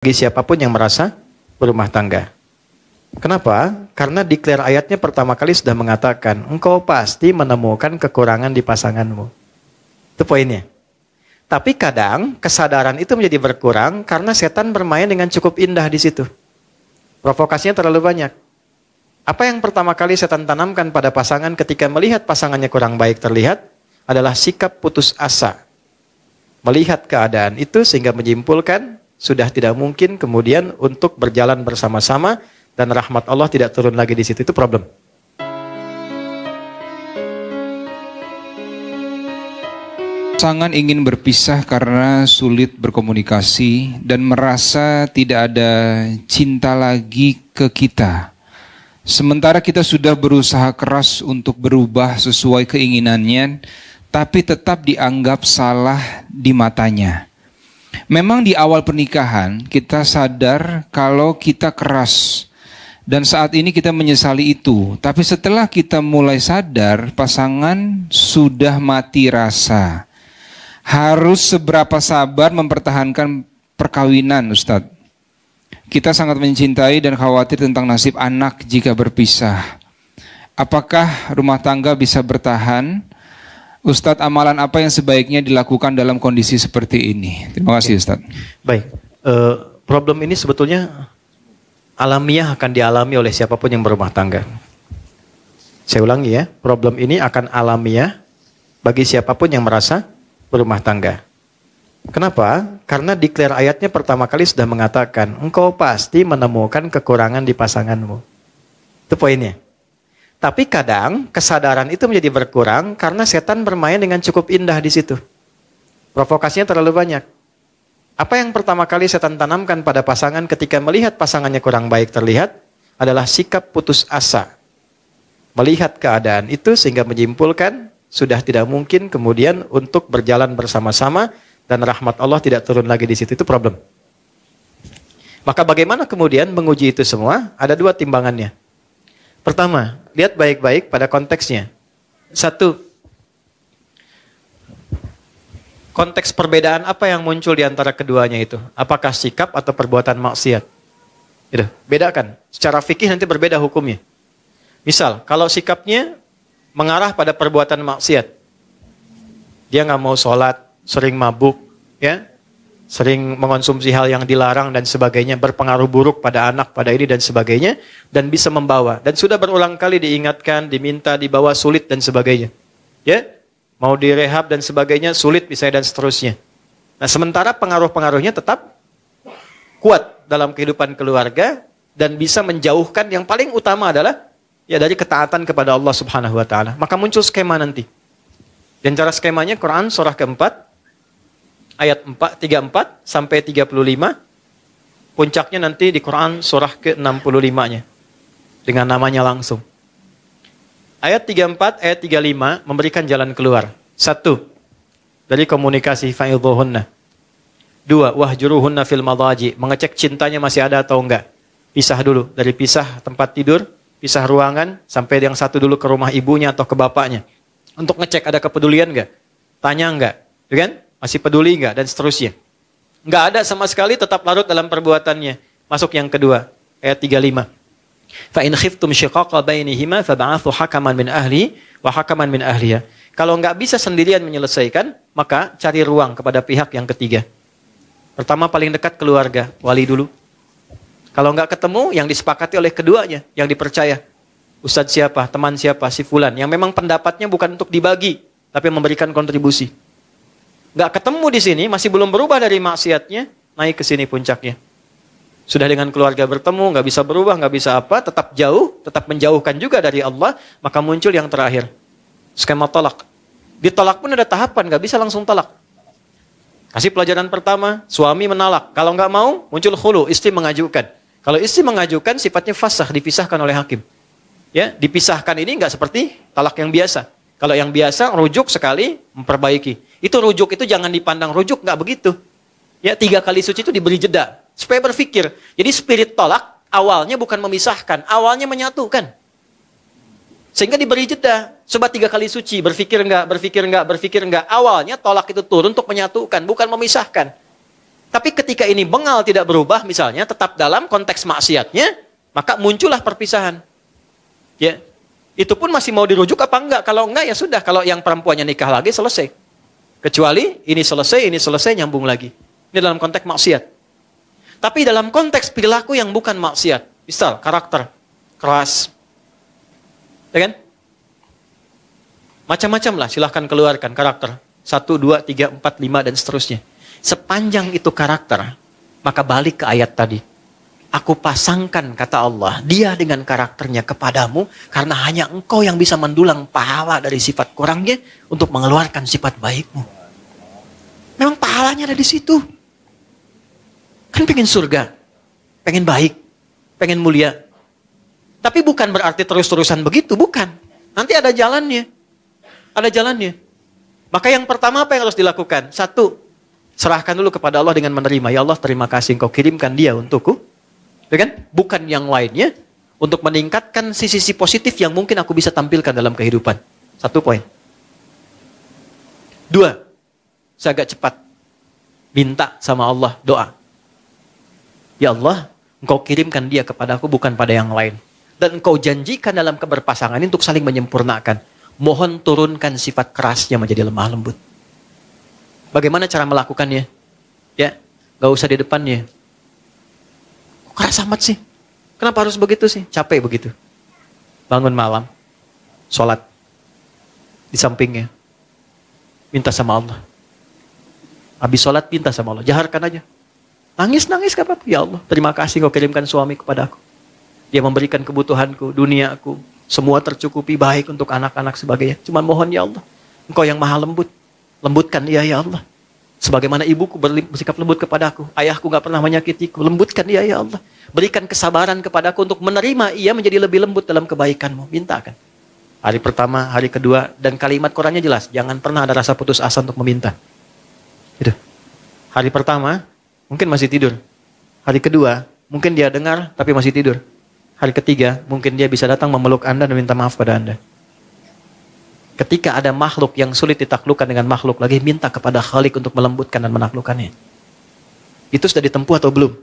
bagi siapapun yang merasa berumah tangga. Kenapa? Karena declare ayatnya pertama kali sudah mengatakan, engkau pasti menemukan kekurangan di pasanganmu. Itu poinnya. Tapi kadang kesadaran itu menjadi berkurang karena setan bermain dengan cukup indah di situ. Provokasinya terlalu banyak. Apa yang pertama kali setan tanamkan pada pasangan ketika melihat pasangannya kurang baik terlihat adalah sikap putus asa. Melihat keadaan itu sehingga menyimpulkan sudah tidak mungkin kemudian untuk berjalan bersama-sama dan rahmat Allah tidak turun lagi di situ. Itu problem. Pasangan ingin berpisah karena sulit berkomunikasi dan merasa tidak ada cinta lagi ke kita. Sementara kita sudah berusaha keras untuk berubah sesuai keinginannya, tapi tetap dianggap salah di matanya. Memang di awal pernikahan kita sadar kalau kita keras dan saat ini kita menyesali itu. Tapi setelah kita mulai sadar pasangan sudah mati rasa. Harus seberapa sabar mempertahankan perkawinan, Ustadz? Kita sangat mencintai dan khawatir tentang nasib anak jika berpisah. Apakah rumah tangga bisa bertahan? Ustadz, amalan apa yang sebaiknya dilakukan dalam kondisi seperti ini? Terima kasih, Ustadz. Baik, problem ini sebetulnya alamiah akan dialami oleh siapapun yang berumah tangga. Saya ulangi ya, problem ini akan alamiah bagi siapapun yang merasa berumah tangga. Kenapa? Karena declare ayatnya pertama kali sudah mengatakan, engkau pasti menemukan kekurangan di pasanganmu. Itu poinnya. Tapi kadang kesadaran itu menjadi berkurang karena setan bermain dengan cukup indah di situ. Provokasinya terlalu banyak. Apa yang pertama kali setan tanamkan pada pasangan ketika melihat pasangannya kurang baik terlihat adalah sikap putus asa. Melihat keadaan itu sehingga menyimpulkan sudah tidak mungkin kemudian untuk berjalan bersama-sama dan rahmat Allah tidak turun lagi di situ. Itu problem. Maka bagaimana kemudian menguji itu semua? Ada dua timbangannya. Pertama, lihat baik-baik pada konteksnya. Satu, konteks perbedaan apa yang muncul di antara keduanya itu? Apakah sikap atau perbuatan maksiat? Gitu. Bedakan. Secara fikih nanti berbeda hukumnya. Misal, kalau sikapnya mengarah pada perbuatan maksiat, dia nggak mau sholat, sering mabuk, ya, sering mengonsumsi hal yang dilarang dan sebagainya, berpengaruh buruk pada anak, pada ini dan sebagainya, dan bisa membawa. Dan sudah berulang kali diingatkan, diminta, dibawa, sulit dan sebagainya. Ya, mau direhab dan sebagainya, sulit misalnya dan seterusnya. Nah, sementara pengaruh-pengaruhnya tetap kuat dalam kehidupan keluarga dan bisa menjauhkan. Yang paling utama adalah ya dari ketaatan kepada Allah Subhanahu wa taala. Maka muncul skema nanti. Dan cara skemanya Quran surah keempat ayat 34 sampai 35, puncaknya nanti di Quran surah ke-65-nya, dengan namanya langsung. Ayat 34, ayat 35 memberikan jalan keluar. Satu, dari komunikasi fa'idhuhunna. Dua, wahjuruhunna fil madaji, mengecek cintanya masih ada atau enggak. Pisah dulu, dari pisah tempat tidur, pisah ruangan, sampai yang satu dulu ke rumah ibunya atau ke bapaknya. Untuk ngecek ada kepedulian enggak, tanya enggak, kan? Masih peduli enggak, dan seterusnya. Enggak ada sama sekali, tetap larut dalam perbuatannya. Masuk yang kedua, ayat 35. Fa in khiftum shiqaqa bainihima fab'athu hakaman min ahli wa hakaman min ahliya. Kalau enggak bisa sendirian menyelesaikan, maka cari ruang kepada pihak yang ketiga. Pertama paling dekat keluarga, wali dulu. Kalau enggak ketemu, yang disepakati oleh keduanya, yang dipercaya. Ustadz siapa, teman siapa, si fulan, yang memang pendapatnya bukan untuk dibagi, tapi memberikan kontribusi. Nggak ketemu di sini, masih belum berubah dari maksiatnya, naik ke sini puncaknya. Sudah dengan keluarga bertemu, nggak bisa berubah, nggak bisa apa, tetap jauh, tetap menjauhkan juga dari Allah, maka muncul yang terakhir, skema tolak. Ditolak pun ada tahapan, nggak bisa langsung tolak. Kasih pelajaran pertama, suami menolak. Kalau nggak mau, muncul khulu, istri mengajukan. Kalau istri mengajukan, sifatnya fasakh, dipisahkan oleh hakim. Ya, dipisahkan ini nggak seperti talak yang biasa. Kalau yang biasa, rujuk sekali, memperbaiki. Itu rujuk itu jangan dipandang rujuk, nggak begitu. Ya, 3 kali suci itu diberi jeda supaya berpikir. Jadi spirit tolak awalnya bukan memisahkan, awalnya menyatukan. Sehingga diberi jeda. Coba 3 kali suci, berpikir enggak, berpikir enggak, berpikir enggak. Awalnya tolak itu turun untuk menyatukan, bukan memisahkan. Tapi ketika ini bengal tidak berubah misalnya, tetap dalam konteks maksiatnya, maka muncullah perpisahan. Ya. Itu pun masih mau dirujuk apa enggak? Kalau enggak ya sudah, kalau yang perempuannya nikah lagi selesai. Kecuali ini selesai nyambung lagi. Ini dalam konteks maksiat. Tapi dalam konteks perilaku yang bukan maksiat, misal karakter keras. Ya kan? Macam-macam lah, silahkan keluarkan karakter. 1, 2, 3, 4, 5 dan seterusnya. Sepanjang itu karakter, maka balik ke ayat tadi. Aku pasangkan, kata Allah, dia dengan karakternya kepadamu, karena hanya engkau yang bisa mendulang pahala dari sifat kurangnya untuk mengeluarkan sifat baikmu. Memang pahalanya ada di situ. Kan pengen surga, pengen baik, pengen mulia. Tapi bukan berarti terus-terusan begitu, bukan. Nanti ada jalannya. Ada jalannya. Maka yang pertama apa yang harus dilakukan? 1, serahkan dulu kepada Allah dengan menerima. Ya Allah, terima kasih engkau kirimkan dia untukku. Ya kan? Bukan yang lainnya. Untuk meningkatkan sisi-sisi positif yang mungkin aku bisa tampilkan dalam kehidupan. 1 poin. 2, saya agak cepat. Minta sama Allah, doa. Ya Allah, engkau kirimkan dia kepada aku, bukan pada yang lain. Dan engkau janjikan dalam keberpasangan ini untuk saling menyempurnakan. Mohon turunkan sifat kerasnya menjadi lemah lembut. Bagaimana cara melakukannya? Ya, gak usah di depannya. Kok keras amat sih? Kenapa harus begitu sih? Capek begitu. Bangun malam, sholat di sampingnya, minta sama Allah. Habis sholat minta sama Allah, jaharkan aja. Nangis gak apa-apa. Ya Allah, terima kasih kau kirimkan suami kepada aku. Dia memberikan kebutuhanku, duniaku. Semua tercukupi baik untuk anak-anak sebagainya. Cuman mohon ya Allah, engkau yang maha lembut. Lembutkan dia ya Allah. Sebagaimana ibuku bersikap lembut kepadaku. Ayahku gak pernah menyakitiku. Lembutkan dia ya Allah. Berikan kesabaran kepadaku untuk menerima ia menjadi lebih lembut dalam kebaikanmu. Mintakan. Hari pertama, hari kedua. Dan kalimat Qurannya jelas. Jangan pernah ada rasa putus asa untuk meminta. Itu. Hari pertama, mungkin masih tidur. Hari kedua, mungkin dia dengar tapi masih tidur. Hari ketiga, mungkin dia bisa datang memeluk Anda dan minta maaf pada Anda. Ketika ada makhluk yang sulit ditaklukkan dengan makhluk lagi, minta kepada Khalik untuk melembutkan dan menaklukkannya. Itu sudah ditempuh atau belum?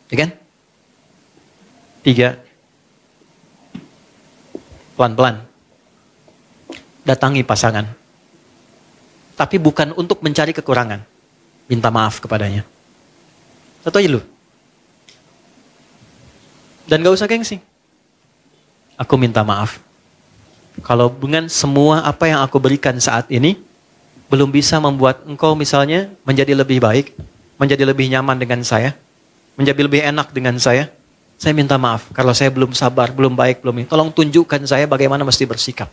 Ya kan? 3. Pelan-pelan. Datangi pasangan. Tapi bukan untuk mencari kekurangan. Minta maaf kepadanya. Satu aja lu. Dan gak usah gengsi. Aku minta maaf. Kalau dengan semua apa yang aku berikan saat ini, belum bisa membuat engkau misalnya menjadi lebih baik, menjadi lebih nyaman dengan saya, menjadi lebih enak dengan saya minta maaf. Kalau saya belum sabar, belum baik, belum ini. Tolong tunjukkan saya bagaimana mesti bersikap.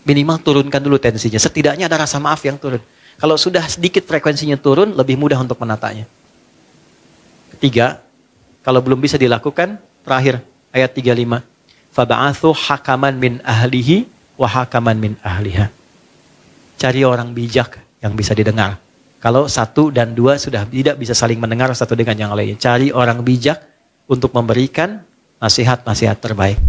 Minimal turunkan dulu tensinya. Setidaknya ada rasa maaf yang turun. Kalau sudah sedikit frekuensinya turun, lebih mudah untuk menatanya. 3, kalau belum bisa dilakukan, terakhir ayat 35. Faba'athu hakaman min ahlihi wa hakaman min ahliha. Cari orang bijak yang bisa didengar. Kalau 1 dan 2 sudah tidak bisa saling mendengar satu dengan yang lainnya. Cari orang bijak untuk memberikan nasihat-nasihat terbaik.